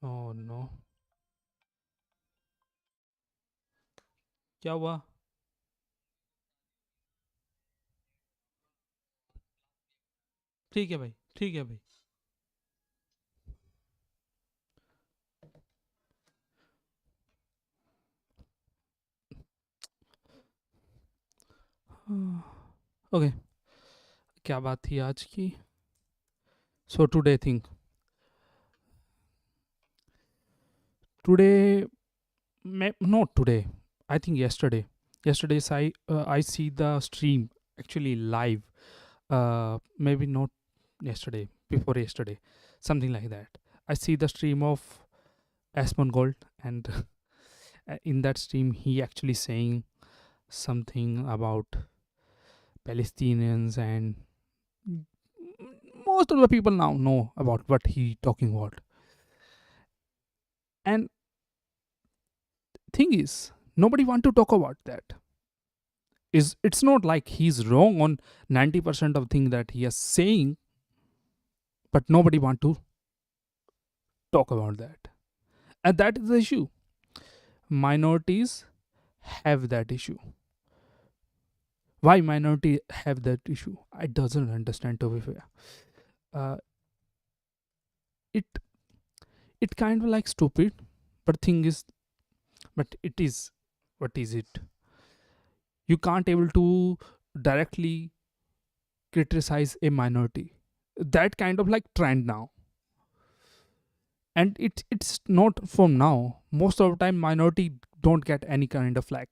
Oh no. क्या हुआ? ठीक है भाई, ठीक है भाई. ओके. क्या बात थी आज की? So today think. Today, not today. I think yesterday. Yesterday's I see the stream actually live. Maybe not yesterday, before yesterday, something like that. I see the stream of Asmongold, and in that stream he actually saying something about Palestinians, and most of the people now know about what he talking about. And thing is, nobody want to talk about that. Is it's not like he's wrong on 90% of thing that he is saying, but nobody want to talk about that. And that is the issue. Minorities have that issue. Why minority have that issue? I doesn't understand, to be fair. Uh, it it kind of like stupid, but thing is, but it is, what is it? You can't able to directly criticize a minority. That kind of like trend now, and it's not from now. Most of the time, minority don't get any kind of flack,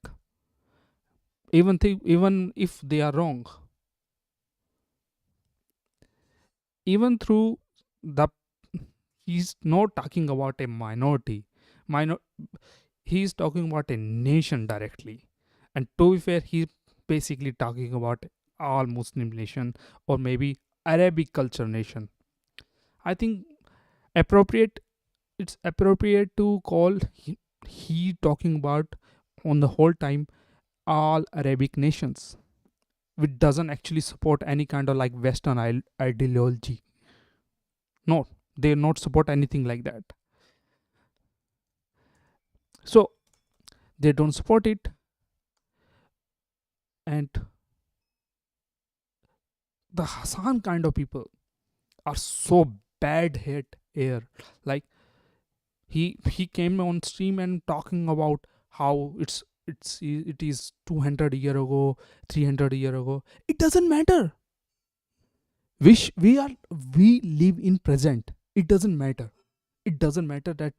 even if they are wrong. Even through the, he's not talking about a minority. Minor, he's talking about a nation directly, and to be fair, he's basically talking about all Muslim nation, or maybe Arabic culture nation. I think appropriate, it's appropriate to call he talking about on the whole time all Arabic nations, which doesn't actually support any kind of like Western ideology. No, they not support anything like that. So they don't support it, and the Hassan kind of people are so bad hit here. Like he came on stream and talking about how it is 200 year ago, 300 year ago. It doesn't matter. We live in present. It doesn't matter. It doesn't matter that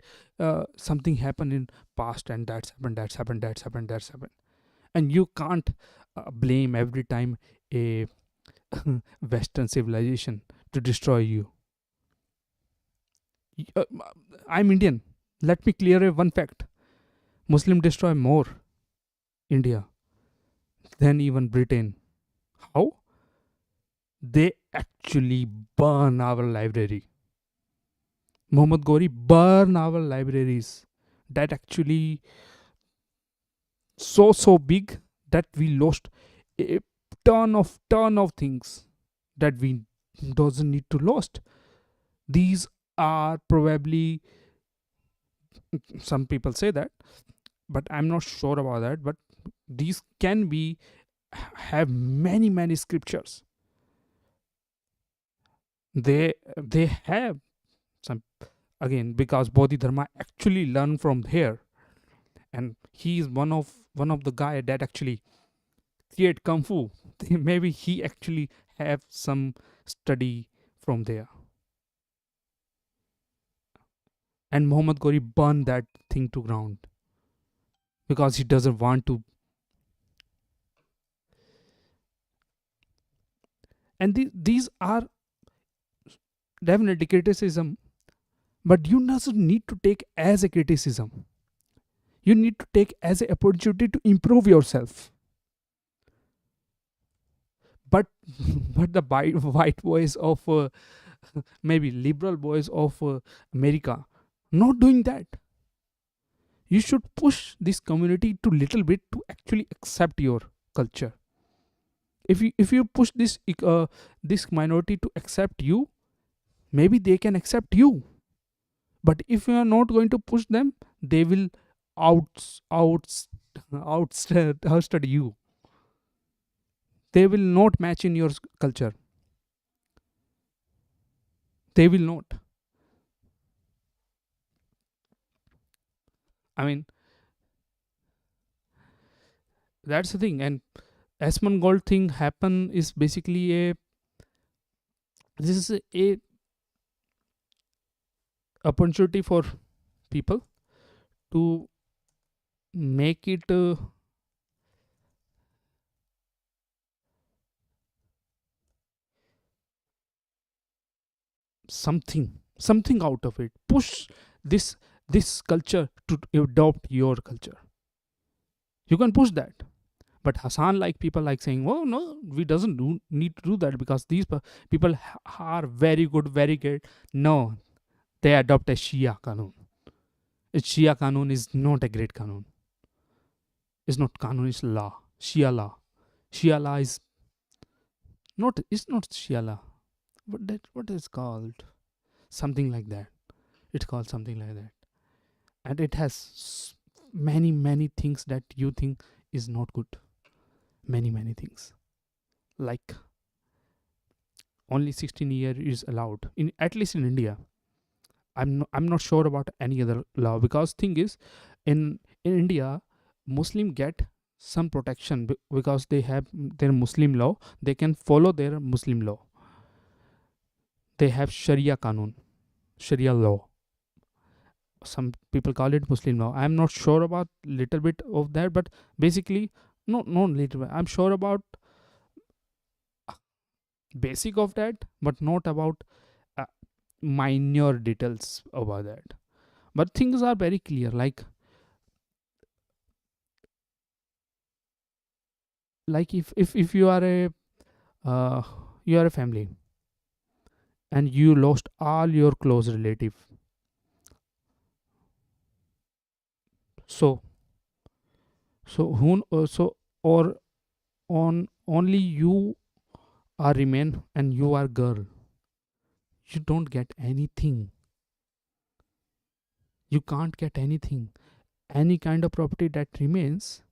something happened in past, and that's happened, and you can't blame every time a Western civilization to destroy you. uh, I'm Indian. Let me clear one fact. Muslim destroy more India than even Britain. How? They actually burn our library. Muhammad Gori burn our libraries. That actually so big that we lost a ton of things that we doesn't need to lost. These are probably, some people say that, but I'm not sure about that. But these can be, have many scriptures. They have some, again, because Bodhidharma actually learned from here, and he is one of the guy that actually create kung fu. Maybe he actually have some study from there, and Muhammad Gori burned that thing to ground because he doesn't want to. And these are definitely criticism, but you doesn't need to take as a criticism. You need to take as an opportunity to improve yourself. But but the white boys of maybe liberal boys of America not doing that. You should push this community to little bit to actually accept your culture. If you push this minority to accept you, maybe they can accept you. But if you are not going to push them, they will out out outstudy you. They will not match in your culture. They will not. I mean, that's the thing. And Asmongold thing happen is basically a, this is a opportunity for people to make it something out of it. Push this culture to adopt your culture. You can push that. But Hassan, like people like saying, oh no, we doesn't need to do that because these people are very good, very great. No, they adopt a Shia Kanun. A Shia Kanun is not a great Kanun. It's not Kanun, it's law. Shia law. Shia law is not, it's not Shia law. What is called? Something like that. It's called something like that. And it has many things that you think is not good. Many things. Like only 16 year is allowed in, at least in India. I'm not sure about any other law, because thing is, in India, Muslim get some protection because they have their Muslim law. They can follow their Muslim law. They have Sharia Kanun, Sharia law. Some people call it Muslim law. I'm not sure about little bit of that, but basically, no little bit. I'm sure about basic of that, but not about uh, minor details about that. But things are very clear. Like if you are a uh, you are a family and you lost all your close relative, so so or on only you are remain and you are girl, you don't get anything. You can't get anything. Any kind of property that remains,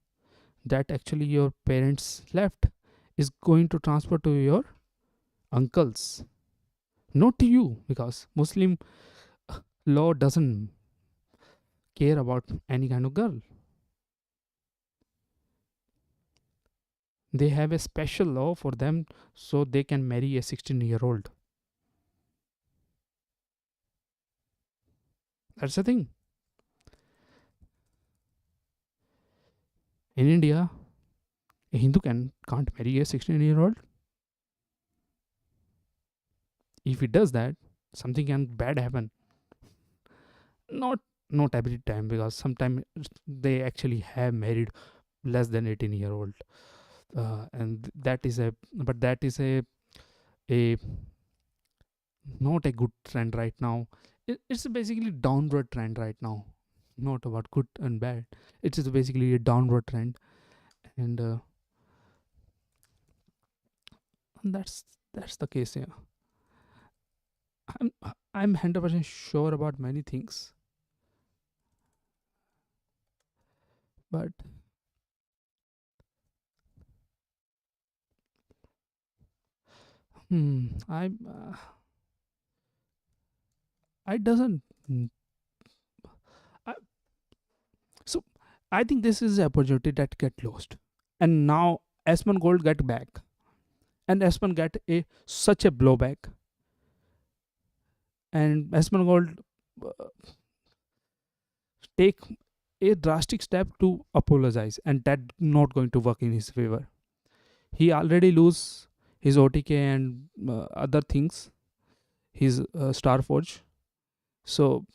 that actually your parents left, is going to transfer to your uncles, not to you, because Muslim law doesn't care about any kind of girl. They have a special law for them so they can marry a 16-year-old. That's the thing. In India, a Hindu can't marry a 16-year-old. If he does that, something can bad happen. Not not every time, because sometimes they actually have married less than 18-year-old, and that is a, but that is a not a good trend right now. It's basically downward trend right now, not about good and bad. It is basically a downward trend, and that's the case. Yeah, i'm I'm 100% sure about many things, but I I doesn't mm, I, so I think this is an opportunity that get lost, and now Asman Gold get back, and Asman get a such a blowback, and Asman Gold uh, take a drastic step to apologize, and that not going to work in his favor. He already lose his OTK and other things, his Starforge. So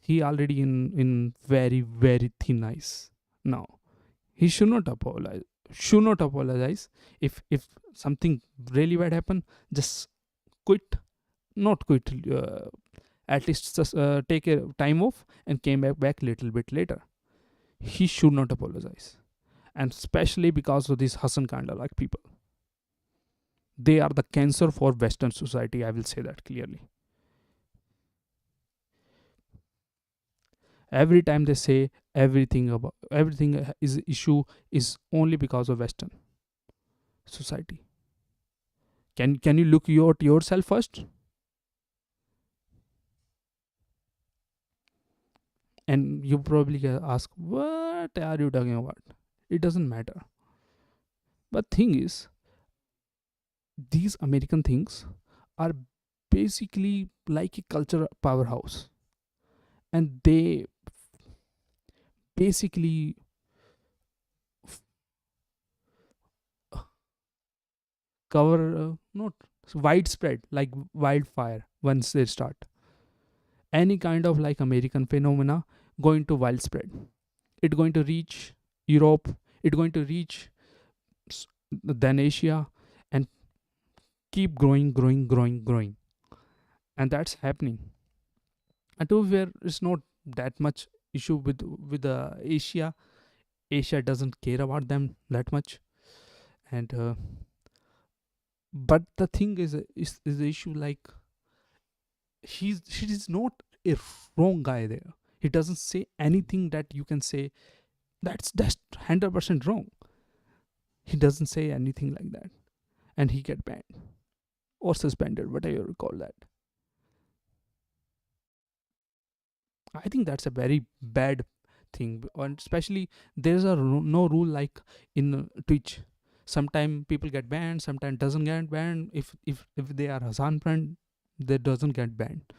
he already in very thin ice now. He should not apologize. Should not apologize. If something really bad happen, just quit. Not quit. At least just take a time off and came back little bit later. He should not apologize, and especially because of these Hassan Kanda like people. They are the cancer for Western society. I will say that clearly. Every time they say everything about everything is issue is only because of Western society. Can you look at yourself first? And you probably ask, what are you talking about? It doesn't matter. But thing is, these American things are basically like a cultural powerhouse, and they basically f- cover not widespread like wildfire. Once they start any kind of like American phenomena, going to widespread, it going to reach Europe, it going to reach s- then Asia, and keep growing, and that's happening. And to where it's not that much issue with Asia. Asia doesn't care about them that much. And but the thing is the issue, like she is not a wrong guy there. He doesn't say anything that you can say that's 100% wrong. He doesn't say anything like that, and he get banned or suspended, whatever you call that. I think that's a very bad thing, and especially there's no rule like in Twitch. Sometimes people get banned, sometimes doesn't get banned. If they are Hassan friend, they doesn't get banned.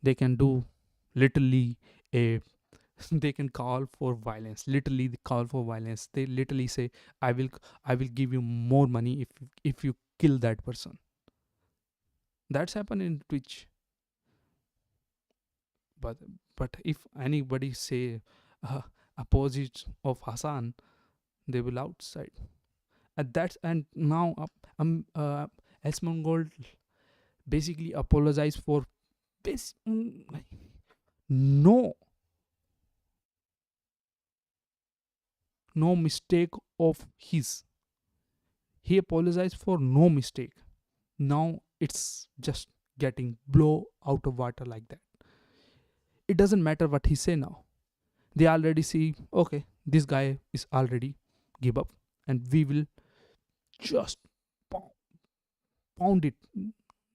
They can do literally a they can call for violence. Literally, they call for violence. They literally say, "I will give you more money if you kill that person." That's happened in Twitch. but but if anybody say uh, opposite of Hassan, they will outside at that. And now Asmongold basically apologize for this. No, no mistake of his. He apologized for no mistake. Now it's just getting blow out of water like that. It doesn't matter what he say now. They already see, okay, this guy is already give up, and we will just pound it,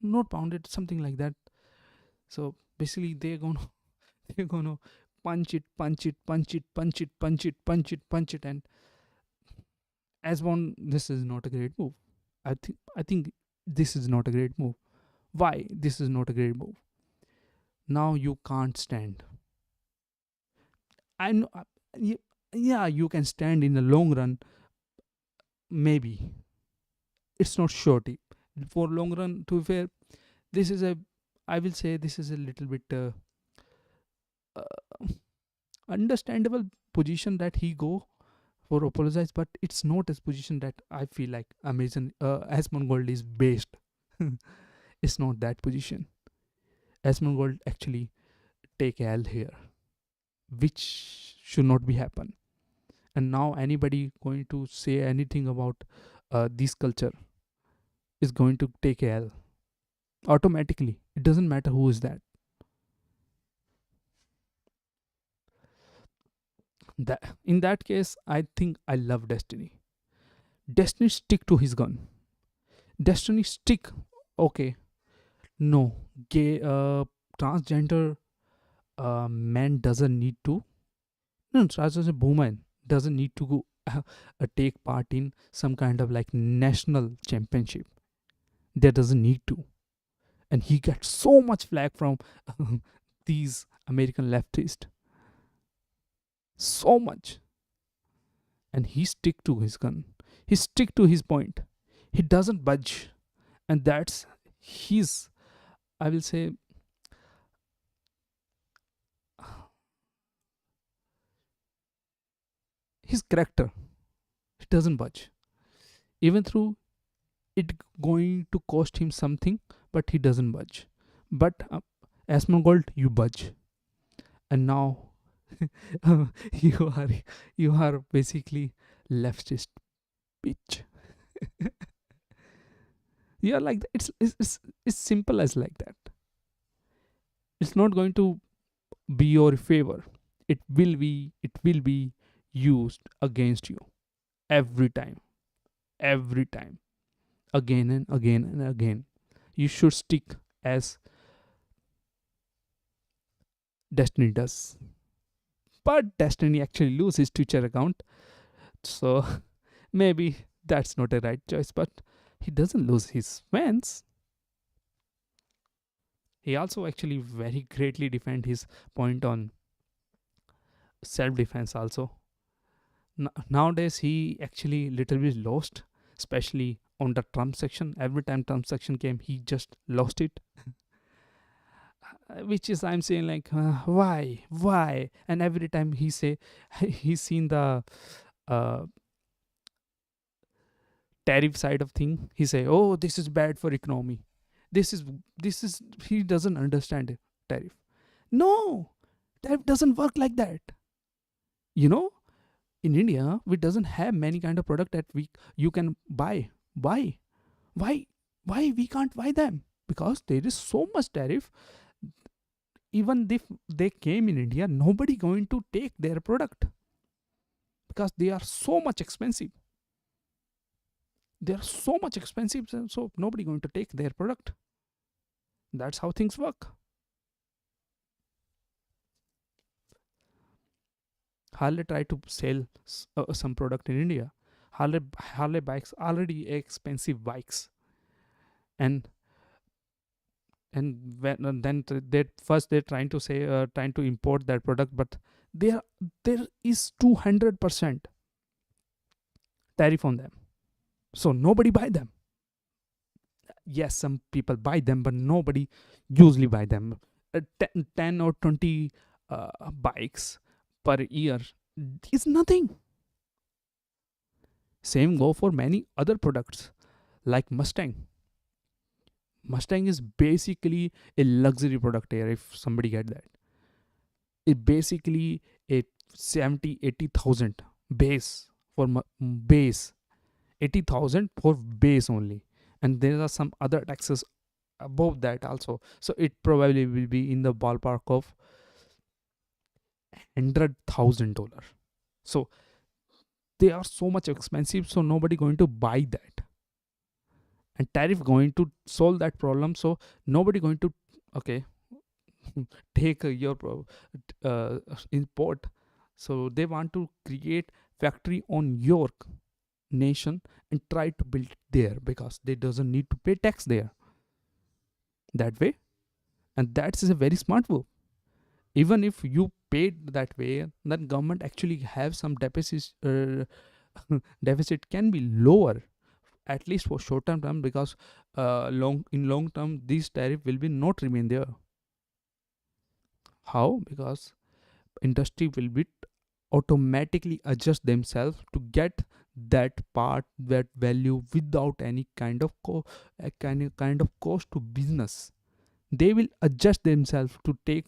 not pound it, something like that. So basically they're gonna they're gonna punch it. And as one, this is not a great move. I think this is not a great move. Why this is not a great move? Now you can't stand. I know, yeah, you can stand in the long run, maybe. It's not surety. For long run, to be fair, this is a, I will say this is a little bit uh, understandable position that he go for apologize, but it's not a position that I feel like Amazon Asmongold is based. It's not that position. Asmongold actually take L here, which should not be happen. And now anybody going to say anything about this culture is going to take L automatically. It doesn't matter who is that. That in that case, I think I love Destiny. Destiny stick to his gun. Destiny stick. Okay, no, gay transgender man doesn't need to. No, transgender woman doesn't need to go take part in some kind of like national championship. There doesn't need to, and he gets so much flack from these American leftists, so much, and he stick to his gun. He stick to his point. He doesn't budge, and that's his, I will say, his character. He doesn't budge, even through it going to cost him something, but he doesn't budge. But Asmongold, you budge, and now you are you are basically leftist bitch. You are like that. It's simple as like that. It's not going to be your favor. it will be used against you every time, every time, again and again and again. You should stick as Destiny does. But Destiny actually loses his Twitter account, so maybe that's not a right choice. But he doesn't lose his fans. He also actually very greatly defend his point on self defense. Also, nowadays he actually little bit lost, especially on the Trump section. Every time Trump section came, he just lost it. Which is I'm saying like why, and every time he say he's seen the uh, tariff side of thing, he say, oh, this is bad for economy, this is this is. He doesn't understand it, tariff. No, tariff doesn't work like that. you know in India we doesn't have many kind of product that we you can buy. Why why why we can't buy them? Because there is so much tariff. Even if they came in India, nobody going to take their product because they are so much expensive. They are so much expensive, so nobody going to take their product. That's how things work. Harley try to sell some product in India. Harley bikes already expensive bikes, and then they first they're trying to say trying to import that product, but there is 200% tariff on them, so nobody buy them. Yes, some people buy them, but nobody usually buy them. 10 or 20 bikes per year is nothing. Same go for many other products like Mustang is basically a luxury product here. If somebody get that, it basically a 70-80,000 base for base, 80,000 for base only, and there are some other taxes above that also, so it probably will be in the ballpark of $100,000. So they are so much expensive, so nobody going to buy that, and tariff going to solve that problem. So nobody going to, okay, take your uh, import. So they want to create factory on your nation and try to build it there because they doesn't need to pay tax there that way. And that is a very smart move. Even if you paid that way, then government actually have some deficit. Deficit can be lower, at least for short term, because long term these tariff will be not remain there. How? Because industry will be automatically adjust themselves to get that part, that value, without any kind of kind of cost to business. They will adjust themselves to take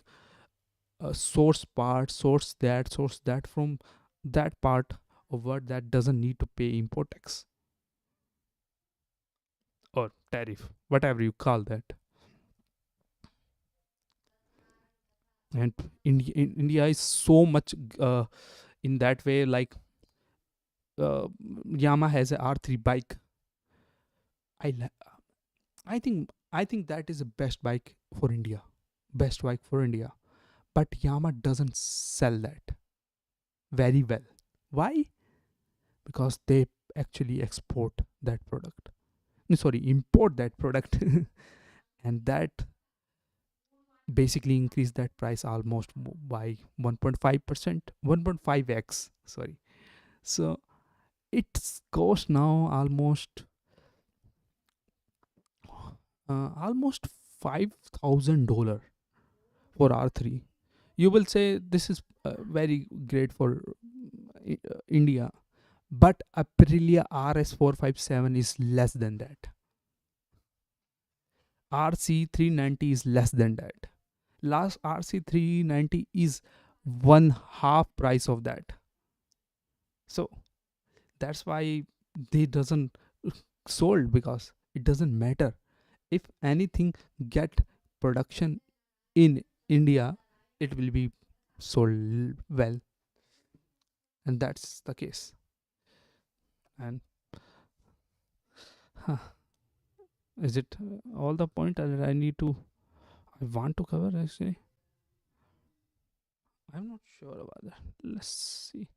a source that from that part of what that doesn't need to pay import tax or tariff, whatever you call that. And India is so much in that way. Like uh, Yamaha has a R3 bike. I I think that is the best bike for India, best bike for India. But Yamaha doesn't sell that very well. Why? Because they actually export that product. No, sorry, import that product, and that basically increase that price almost by 1.5%, 1.5x. Sorry. So it's cost now almost $5,000 for R3. You will say this is very great for India, but Aprilia RS457 is less than that. RC390 is less than that. Last RC390 is one half price of that. So that's why they doesn't sold, because it doesn't matter. If anything get production in India, it will be sold well, and that's the case. And huh, is it all the point that I want to cover? Actually, I'm not sure about that. Let's see.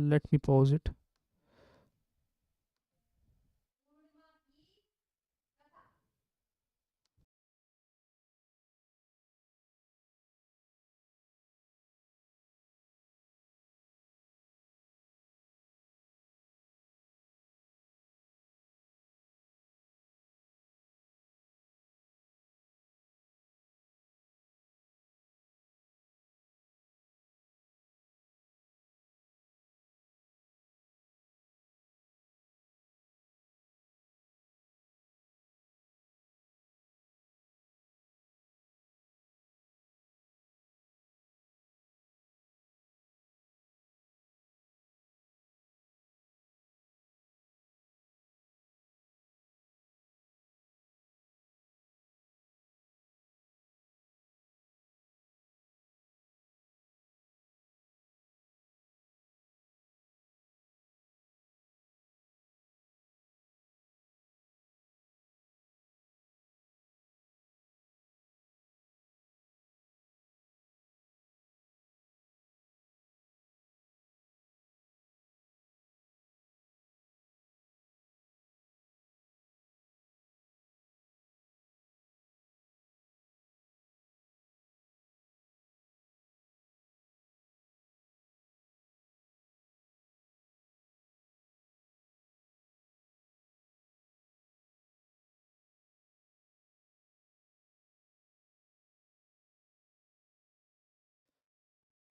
Let me pause it.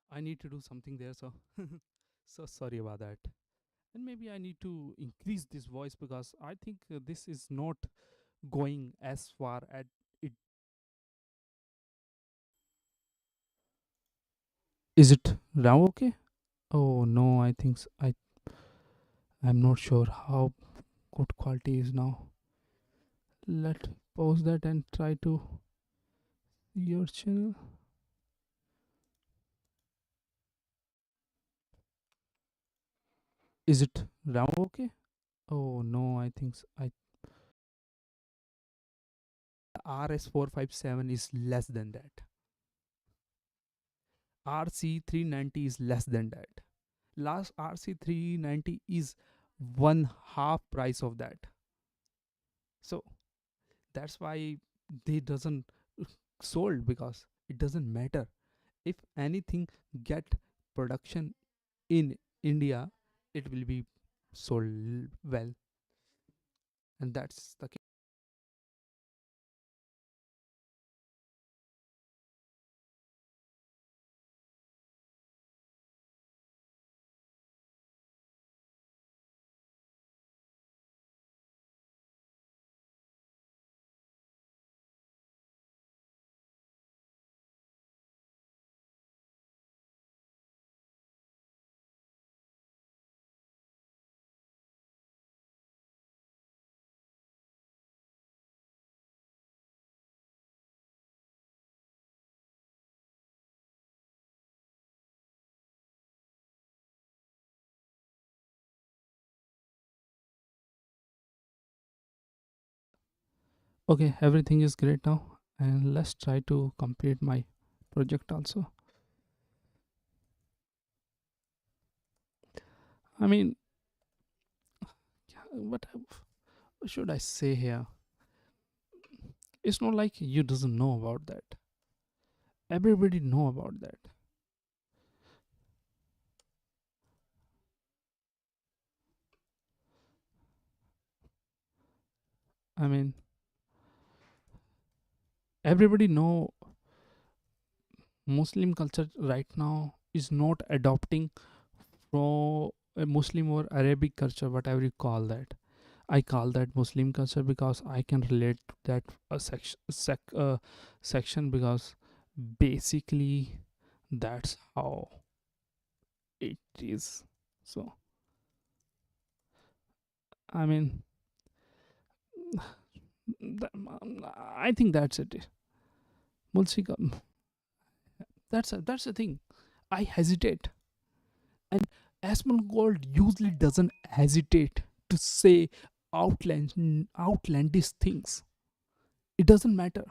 I need to do something there, so so sorry about that. And maybe I need to increase this voice because I think this is not going as far as it. Is it now okay? Oh no, I think I'm not sure how good quality is now. Let pause that and try to your channel. Is it now okay? Oh no, I think I RS457 is less than that. RC390 is less than that. Last RC390 is one half price of that. So that's why they doesn't sold, because it doesn't matter if anything get production in India, it will be sold well, and that's the case. Okay, everything is great now, and let's try to complete my project also. I mean, what should I say here? It's not like you doesn't know about that. Everybody know about that. I mean, everybody know Muslim culture right now is not adopting from a Muslim or Arabic culture, whatever you call that. I call that Muslim culture because I can relate to that section, because basically that's how it is. So I mean, I think that's it. Mulsika, that's the thing. I hesitate, and Asmongold usually doesn't hesitate to say outlandish things. It doesn't matter.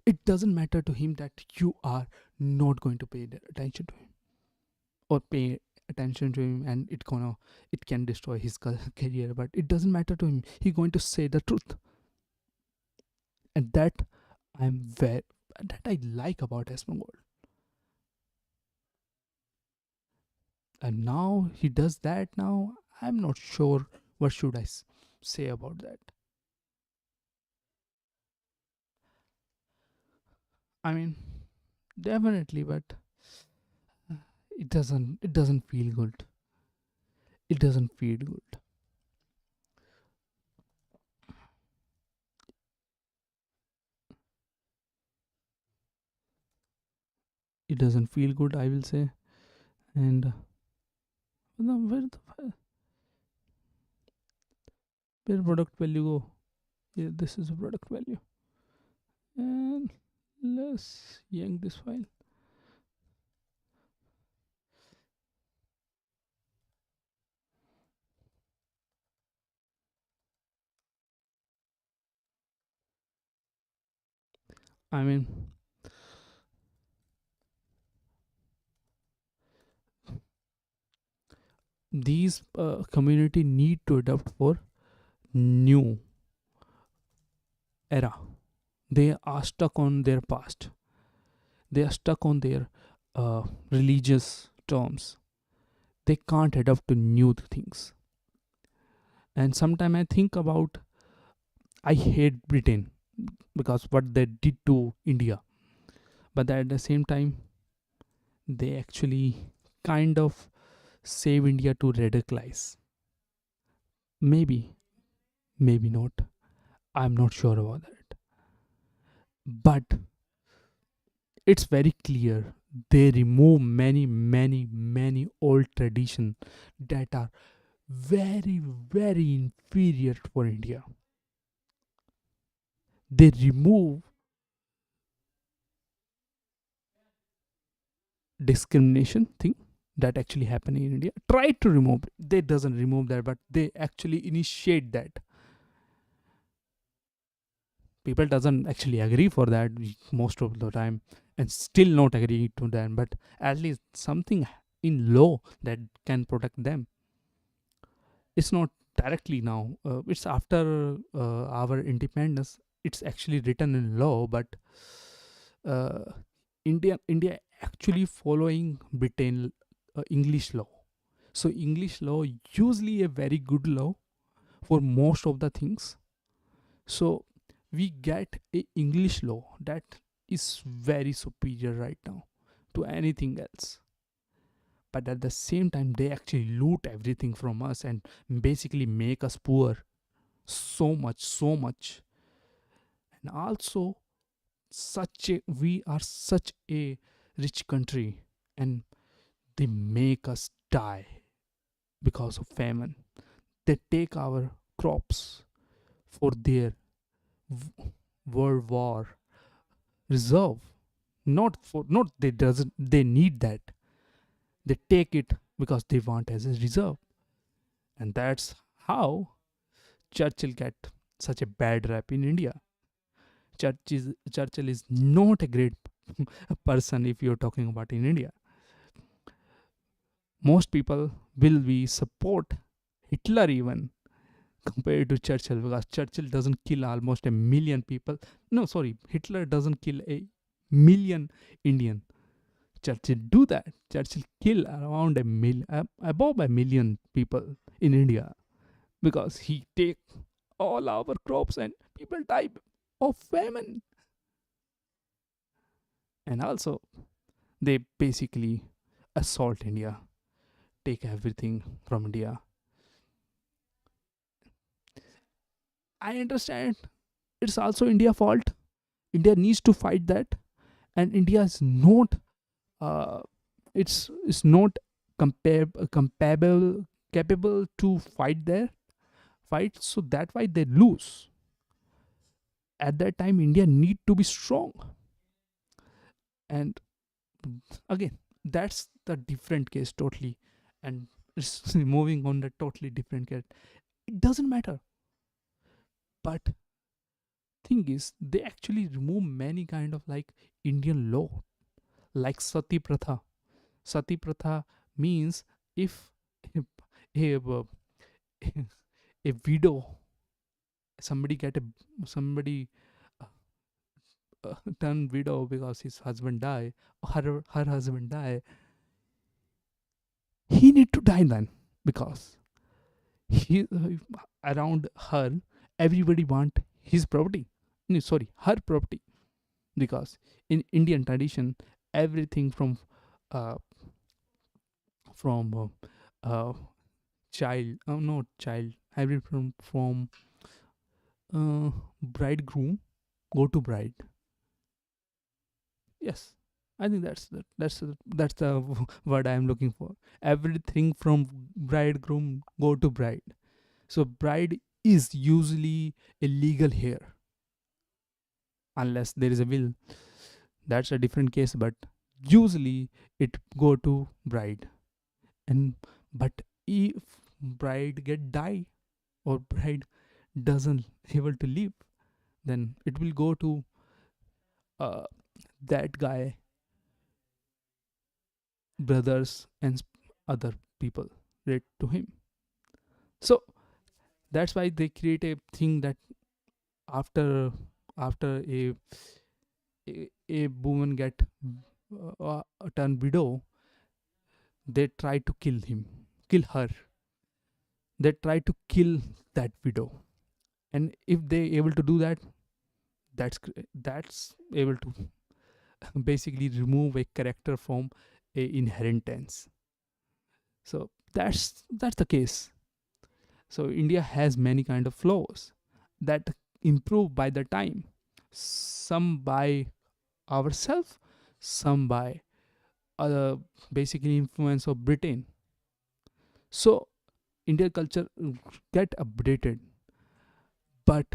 It doesn't matter to him that you are not going to pay attention to him, or pay attention to him, and it can destroy his career. But it doesn't matter to him. He's going to say the truth, and I'm very that I like about Asmongold. And now he does that. Now I'm not sure what should I say about that. I mean, definitely, but it doesn't feel good. It doesn't feel good. It doesn't feel good, I will say. And where product value go? Yeah, this is a product value. And let's yank this file. I mean, these community need to adapt for new era. They are stuck on their past. They are stuck on their religious terms. They can't adapt to new things. And sometimes I think about, I hate Britain because what they did to India, but at the same time they actually kind of save India to radicalize. Maybe, maybe not. I'm not sure about that. But it's very clear they remove many old tradition that are very inferior for India. They remove discrimination thing that actually happen in India. Try to remove it. They doesn't remove that, but they actually initiate that. People doesn't actually agree for that most of the time, and still not agree to them. But at least something in law that can protect them. It's not directly now. It's after our independence. It's actually written in law, but uh, India actually following Britain English law. So English law usually a very good law for most of the things. So we get a English law that is very superior right now to anything else. But at the same time, they actually loot everything from us and basically make us poor. So much. And also, we are such a rich country, and they make us die because of famine. They take our crops for their world war reserve. Not they doesn't they need that. They take it because they want as a reserve. And that's how Churchill get such a bad rap in India. Churchill is not a great person if you're talking about in India. Most people will be support Hitler even compared to Churchill, because Churchill doesn't kill almost a million people. No, sorry, Hitler doesn't kill a million Indian. Churchill do that. Churchill kill around above a million people in India, because he take all our crops and people die of famine. And also they basically assault India, take everything from India. I understand it's also India fault. India needs to fight that, and India is not. Uh, it's not. capable to fight, so that why they lose. At that time India need to be strong. And again, that's the different case totally. And it's moving on the totally different case, it doesn't matter. But thing is, they actually remove many kind of like Indian law, like sati pratha means, if a a widow, somebody get a somebody turn widow because his husband die, her husband die, he need to die then, because he around her everybody want his property, no, sorry, her property. Because in Indian tradition, everything uh, from child, not child, every from bridegroom go to bride. Yes, I think that's the word I am looking for. Everything from bridegroom go to bride. So bride is usually illegal here, unless there is a will. That's a different case, but usually it go to bride. And but if bride get die, or bride doesn't able to live, then it will go to uh, that guy brothers and other people relate to him. So that's why they create a thing that after a woman get turned widow, they try to kill her. They try to kill that widow, and if they able to do that, that's able to basically remove a character from a inheritance. So that's the case. So India has many kind of flaws that improve by the time, some by ourselves, some by uh, basically influence of Britain. So Indian culture get updated, but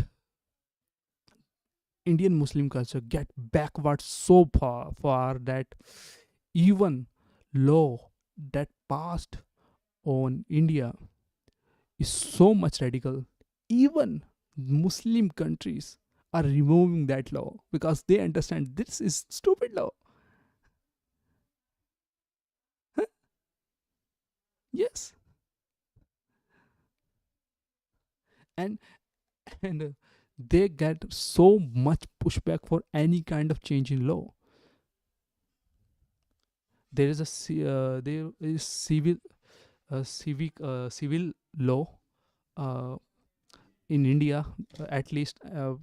Indian Muslim culture get backward so far that even law that passed on India is so much radical. Even Muslim countries are removing that law because they understand this is stupid law. Huh? Yes, and and they get so much pushback for any kind of change in law. There is there is civil law uh, in India. At least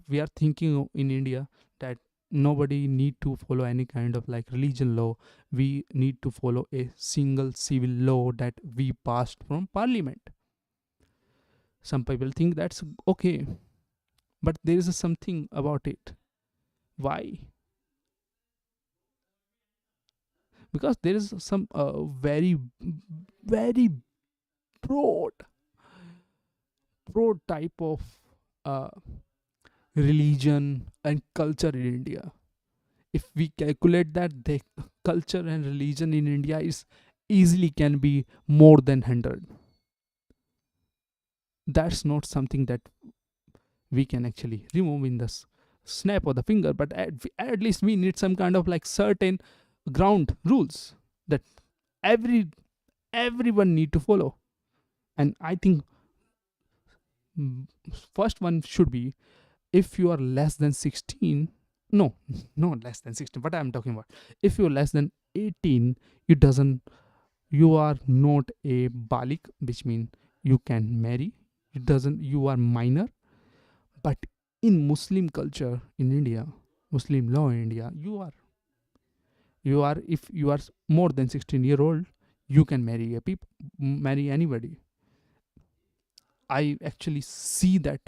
we are thinking in India that nobody need to follow any kind of like religion law. We need to follow a single civil law that we passed from parliament. Some people think that's okay, but there is something about it. Why? Because there is some very broad broad type of uh, religion and culture in India. If we calculate that, the culture and religion in India is easily can be more than 100. That's not something that we can actually remove in the snap of the finger, but at least we need some kind of like certain ground rules that every everyone need to follow. And I think mm, first one should be, if you are less than 16, no, not less than 16, what I'm talking about, if you're less than 18, you doesn't you are not a balik, which means you can marry. It doesn't You are minor. But in Muslim culture in India, Muslim law in India, you are if you are more than 16-year old, you can marry anybody. I actually see that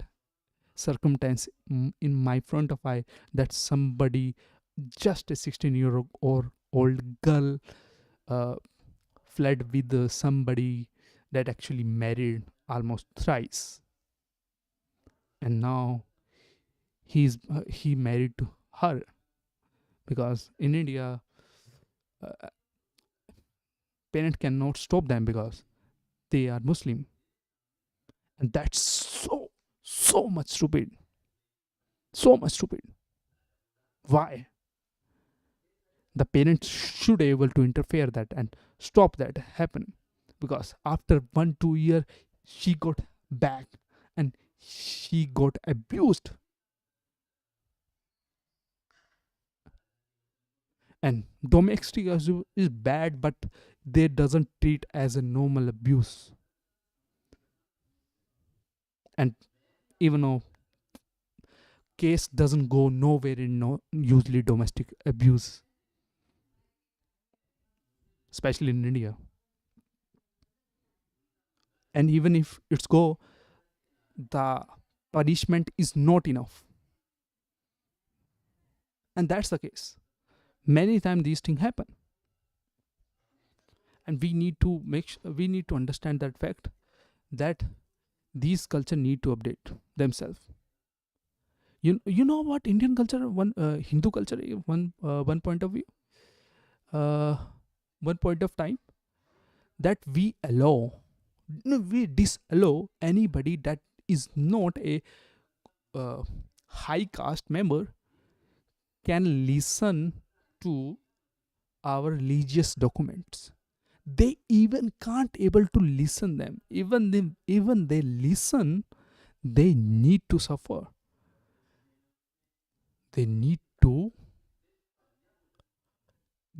circumstance in my front of eye, that somebody, just a 16-year old or old girl, uh, fled with somebody that actually married almost thrice, and now he married to her, because in India, uh, parent cannot stop them because they are Muslim, and that's so much stupid, so much stupid. Why? The parents should able to interfere that and stop that happen, because after 1 2 year she got back and she got abused, and domestic abuse is bad, but they doesn't treat as a normal abuse. And even though case doesn't go nowhere in no usually domestic abuse, especially in India, and even if it's go, the punishment is not enough, and that's the case. Many times these things happen, and we need to understand that fact, that these culture need to update themselves. You know what Indian culture, one Hindu culture, one point of view, uh, one point of time, that we allow, no, we disallow anybody that is not a uh, high caste member can listen to our religious documents. They even can't able to listen them. Even they listen, they need to suffer. They need to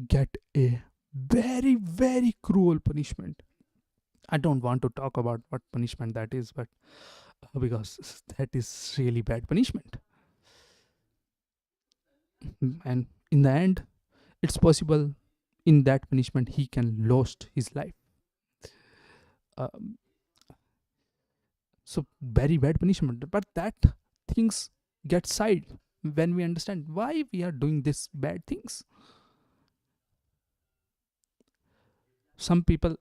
get a very cruel punishment. I don't want to talk about what punishment that is, but because that is really bad punishment. And in the end, it's possible in that punishment he can lost his life. Um, so very bad punishment. But that things get side when we understand why we are doing this bad things. Some people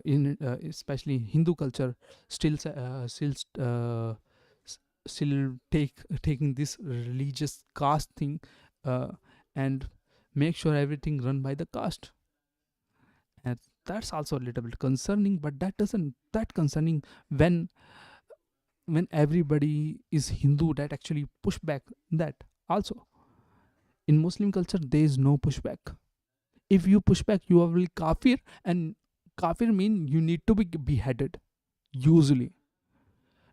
in especially Hindu culture still still taking this religious caste thing, uh, and make sure everything run by the caste, and that's also a little bit concerning. But that doesn't that concerning when everybody is Hindu, that actually push back that also. In Muslim culture there is no pushback. If you push back, you are really kafir, and kafir mean you need to be beheaded usually.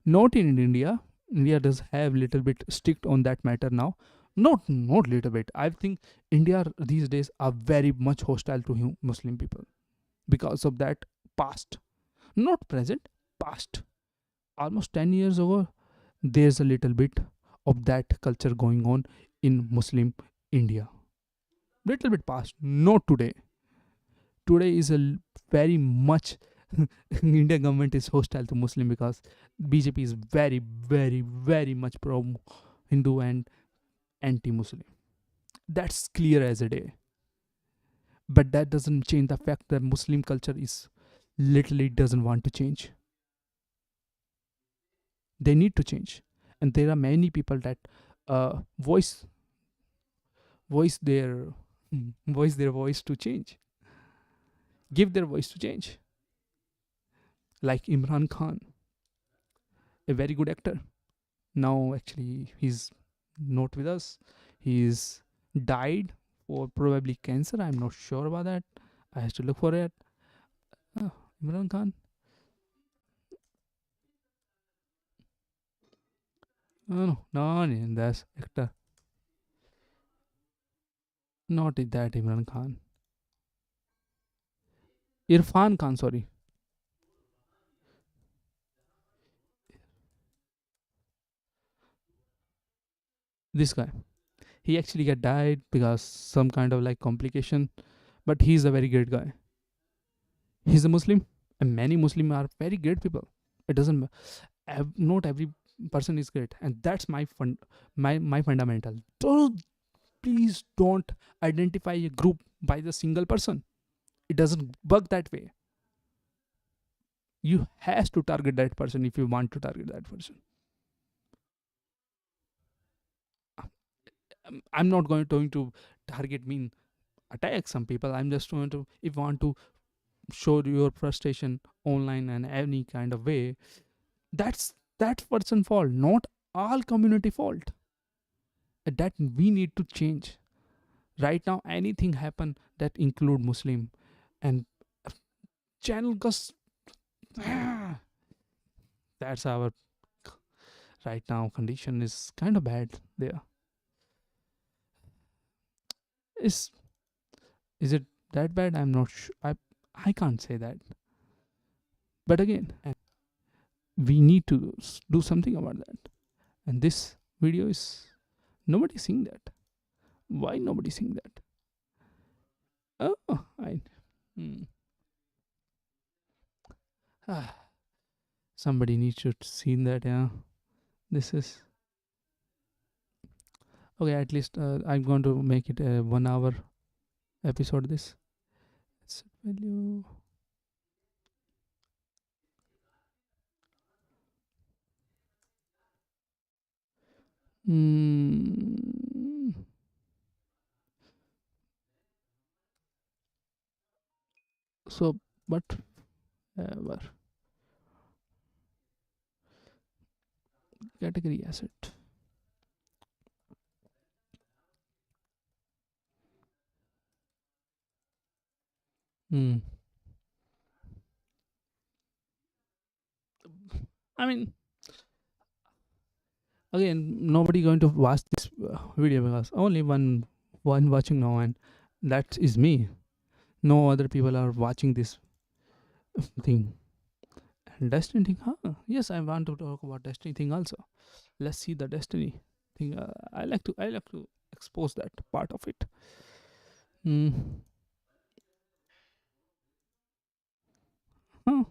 Not in India. India does have little bit strict on that matter now. Not little bit, I think India these days are very much hostile to Muslim people because of that past, not present, past. Almost 10 years ago, there's a little bit of that culture going on in Muslim India. Little bit past, not today. Today is very much Indian government is hostile to Muslim, because BJP is very much pro Hindu and anti Muslim. That's clear as a day. But that doesn't change the fact that Muslim culture is literally doesn't want to change. They need to change, and there are many people that voice voice their voice their voice to change, give their voice to change, like Imran Khan, a very good actor. Now actually he's not with us. He's died for probably cancer. I'm not sure about that. I have to look for it. uh, Imran Khan. No, that's actor. Not that Imran Khan. Irfan Khan, sorry. This guy. He actually got died because some kind of like complication, but he's a very great guy. He's a Muslim, and many Muslim are very great people. It doesn't not every person is great, and that's my fundamental. Don't, please don't identify a group by the single person. It doesn't work that way. you has to target that person if you want to target that person. I'm not going to target mean attack some people. I'm just going to, if you want to show your frustration online and any kind of way, that's that person fault, not all community fault. That we need to change. Right now anything happen that include Muslim and channel goes that's our right now condition is kind of bad there. Is it that bad? I'm not sure. I can't say that. But again, we need to do something about that. And this video is nobody seeing that. Why nobody seeing that? Oh, I. Hmm. Ah, somebody needs to see that. Yeah, this is okay. At least I'm going to make it a 1 hour episode. This set value. Hmm. So, but whatever. Category asset. Hmm. I mean, again, nobody going to watch this video because only one watching now, and that is me. No other people are watching this thing. And Destiny thing, huh? Yes, I want to talk about Destiny thing also. Let's see the Destiny thing. I like to expose that part of it. Hmm. Huh.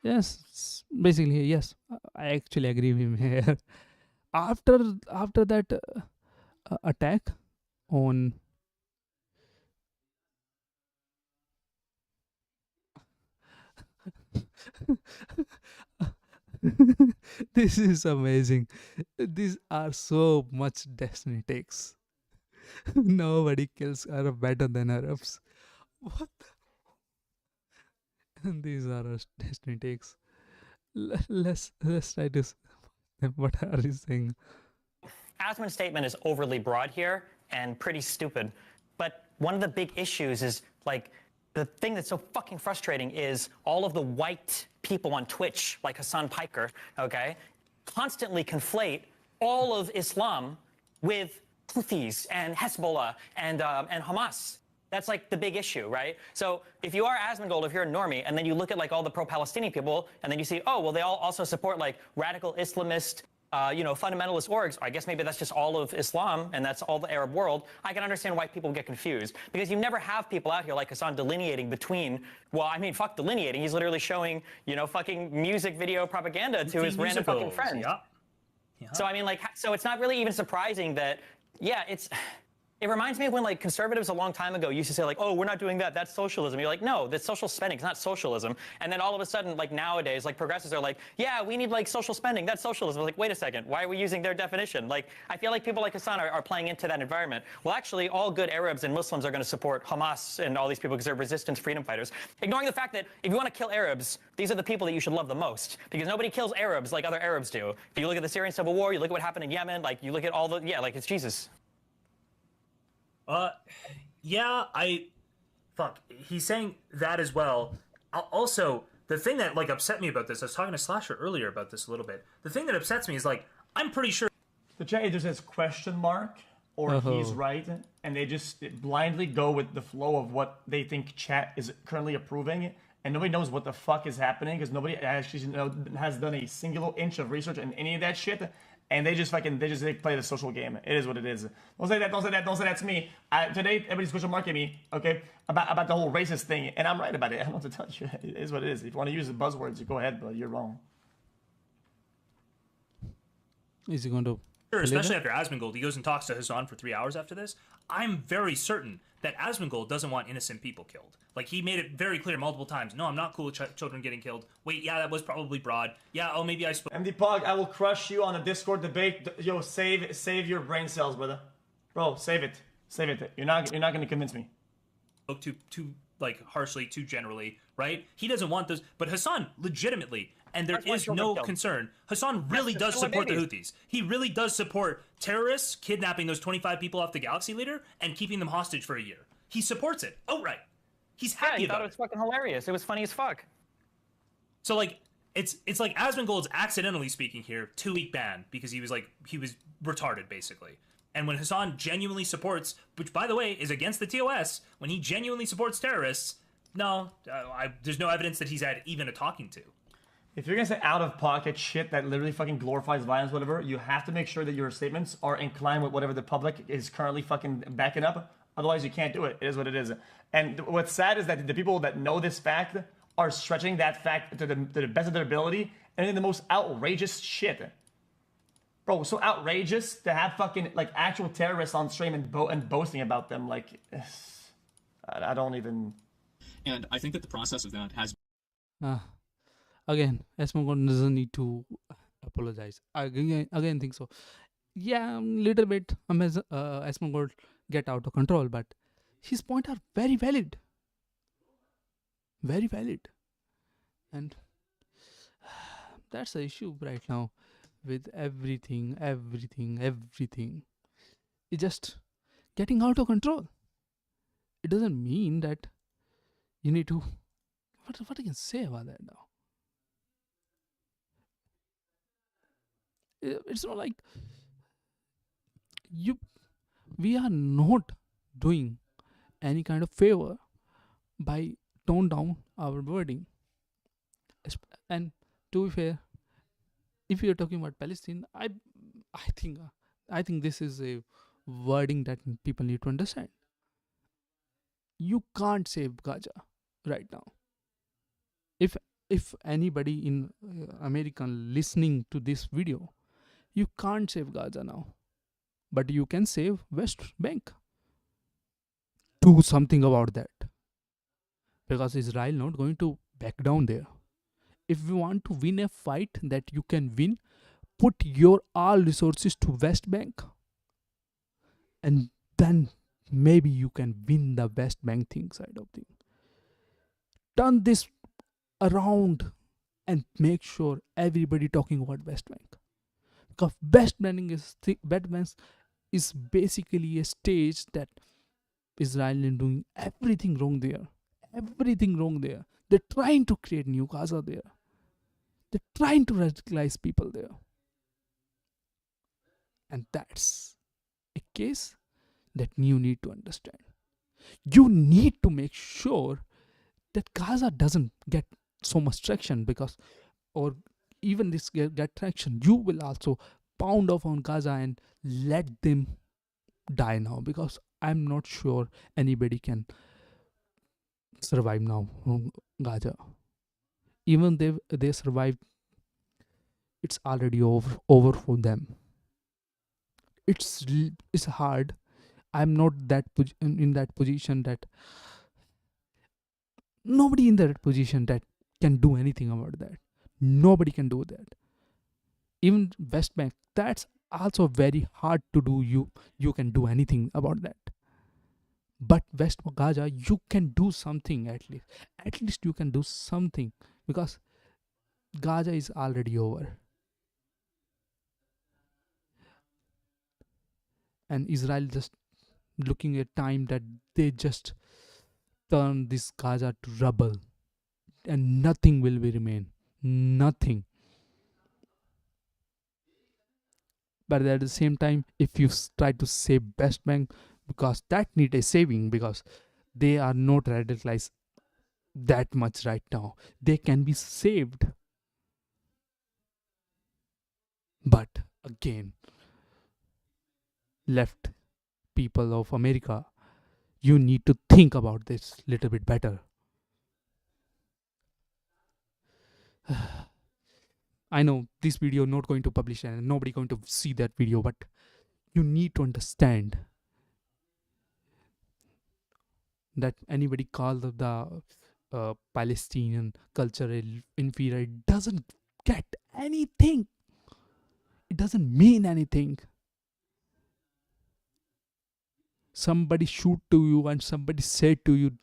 Yes, basically yes. I actually agree with him here. After that attack on this is amazing. These are so much Destiny takes. Nobody kills Arab better than Arabs. What? These are our Destiny takes. Let's try this. What are you saying? Asmon's statement is overly broad here and pretty stupid. But one of the big issues is, like, the thing that's so fucking frustrating is all of the white people on Twitch, like Hassan Piker, okay, constantly conflate all of Islam with Houthis and Hezbollah and Hamas. That's like the big issue, right? So if you are Asmongold, if you're a normie, and then you look at like all the pro-Palestinian people, and then you see, oh, well, they all also support like radical Islamist, fundamentalist orgs. I guess maybe that's just all of Islam, and that's all the Arab world. I can understand why people get confused, because you never have people out here like Hassan delineating between, well, I mean, fuck delineating. He's literally showing, fucking music video propaganda to his random fucking friends. Yeah. So I mean, like, so it's not really even surprising that, yeah, it reminds me of when like conservatives a long time ago used to say like, oh, we're not doing that, that's socialism. You're like, no, that's social spending, it's not socialism. And then all of a sudden, like nowadays, like progressives are like, yeah, we need like social spending, that's socialism. Like, wait a second, why are we using their definition? Like, I feel like people like Hassan are playing into that environment. Well, actually, all good Arabs and Muslims are going to support Hamas and all these people because they're resistance freedom fighters. Ignoring the fact that if you want to kill Arabs, these are the people that you should love the most, because nobody kills Arabs like other Arabs do. If you look at the Syrian civil war, you look at what happened in Yemen, like you look at all the, yeah, like it's Jesus. Yeah, he's saying that as well. Also, the thing that like upset me about this, I was talking to Slasher earlier about this a little bit. The thing that upsets me is like, I'm pretty sure the chat either says question mark or he's right, and they just blindly go with the flow of what they think chat is currently approving, and nobody knows what the fuck is happening because nobody actually has done a single inch of research in any of that shit. And they just play the social game. It is what it is. Don't say that. Don't say that. Don't say that's me. Today, everybody's question marking me, okay, about the whole racist thing, and I'm right about it. I don't know what to tell you. It is what it is. If you want to use the buzzwords, you go ahead, but you're wrong. Is he going to Sure, especially after Asmongold, he goes and talks to Hassan for 3 hours after this. I'm very certain that Asmongold doesn't want innocent people killed. Like, he made it very clear multiple times. No, I'm not cool with children getting killed. Wait, yeah, that was probably broad. Yeah, oh, maybe I spoke MD Pog, I will crush you on a Discord debate. Yo, save your brain cells, brother. Bro, save it. Save it. You're not gonna convince me. too like harshly, too generally, right? He doesn't want those, but Hassan legitimately, and there is no concern. Hassan really does support the Houthis. He really does support terrorists kidnapping those 25 people off the Galaxy Leader and keeping them hostage for a year. He supports it outright. He's happy he about thought it was fucking hilarious. It was funny as fuck. So like it's like Asmongold's accidentally speaking here, 2-week ban because he was retarded basically. And when Hassan genuinely supports, which by the way is against the TOS, when he genuinely supports terrorists, no, there's no evidence that he's had even a talking to. If you're gonna say out of pocket shit that literally fucking glorifies violence, whatever, you have to make sure that your statements are in line with whatever the public is currently fucking backing up. Otherwise, you can't do it. It is what it is. And what's sad is that the people that know this fact are stretching that fact to the best of their ability and in the most outrageous shit. Bro, so outrageous to have fucking like actual terrorists on stream and boasting about them. Like, I don't even. And I think that the process of that has. Again, Asmongold doesn't need to apologize. Again, think so. Yeah, little bit. Asmongold get out of control, but his points are very valid. Very valid, and that's the issue right now. With everything, it's just getting out of control. It doesn't mean that you need to. What I can say about that now? It's not like we are not doing any kind of favor by tone down our wording. And to be fair, if you're talking about Palestine, I think this is a wording that people need to understand. You can't save Gaza right now. If anybody in American listening to this video, you can't save Gaza now, but you can save West Bank. Do something about that, because Israel not going to back down there. If you want to win a fight that you can win, put your all resources to West Bank. And then maybe you can win the West Bank thing side of thing. Turn this around and make sure everybody talking about West Bank. Because West Bank is basically a stage that Israel is doing everything wrong there. Everything wrong there. They're trying to create new Gaza there. They're trying to radicalize people there. And that's a case that you need to understand. You need to make sure that Gaza doesn't get so much traction, because, or even this get traction, you will also pound off on Gaza and let them die now, because I'm not sure anybody can survive now from Gaza. Even they survived, it's already over for them. It's hard. I'm not in that position that nobody in that position that can do anything about that. Nobody can do that. Even West Bank, that's also very hard to do. You can do anything about that. But West Gaza, you can do something at least. At least you can do something, because Gaza is already over. And Israel just looking at time that they just turn this Gaza to rubble, and nothing will be remain. Nothing. But at the same time, if you try to save West Bank, because that need a saving, because they are not radicalized that much right now. They can be saved. But again, left people of America, you need to think about this a little bit better. I know this video not going to publish and nobody going to see that video, but you need to understand that anybody call the Palestinian culture inferior, it doesn't get anything. It doesn't mean anything. Somebody shoot to you and somebody said to you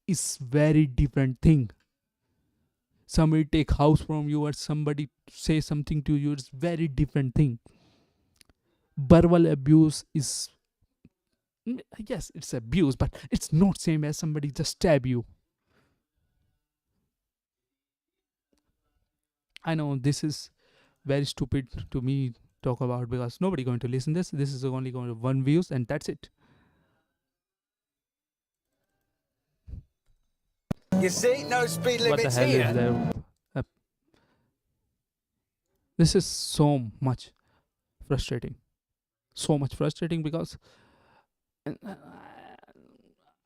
is very different thing. Somebody take house from you or somebody say something to you, it's very different thing. Verbal abuse is, yes, it's abuse, but it's not same as somebody just stab you. I know this is very stupid to me talk about because nobody going to listen this. This is only going to 1 views and that's it. You see, no speed What the limits hell here. is there? This is so much frustrating. So much frustrating because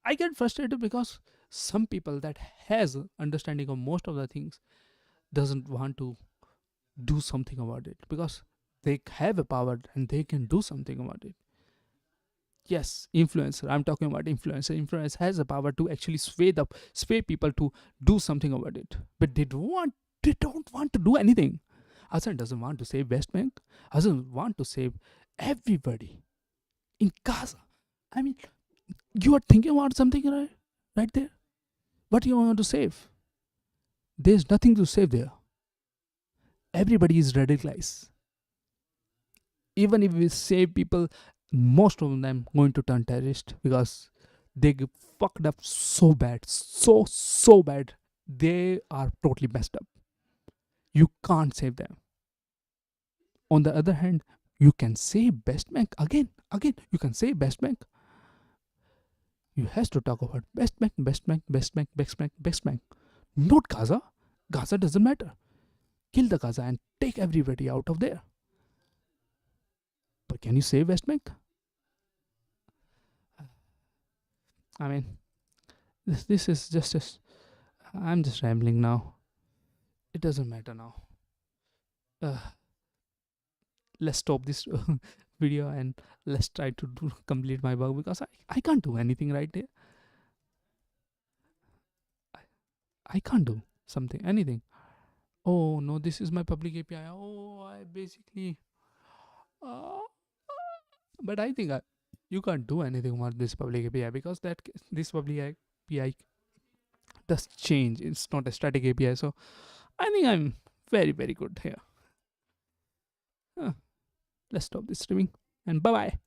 I get frustrated because some people that has understanding of most of the things doesn't want to do something about it because they have a power and they can do something about it. Yes, influencer. I'm talking about influencer. Influence has a power to actually sway people to do something about it, but they don't want to do anything. Hassan doesn't want to save West Bank. Hassan want to save everybody in Gaza. I mean, you are thinking about something right there. What do you want to save? There's nothing to save there. Everybody is radicalized. Even if we save people, most of them going to turn terrorist because they get fucked up so bad, so bad. They are totally messed up. You can't save them. On the other hand, you can save Best Bank again. You can save Best Bank. You has to talk about Best Bank, Best Bank, Best Bank, Best Bank, Best Bank. Not Gaza. Gaza doesn't matter. Kill the Gaza and take everybody out of there. But can you save West Bank? I mean, this is just I'm just rambling now. It doesn't matter now. Let's stop this video and let's try to complete my work because I can't do anything right there. I can't do anything. Oh no, this is my public API. Oh, I basically. But I think you can't do anything about this public API because this public API does change. It's not a static API, so I think I'm very good here. Let's stop this streaming and bye bye.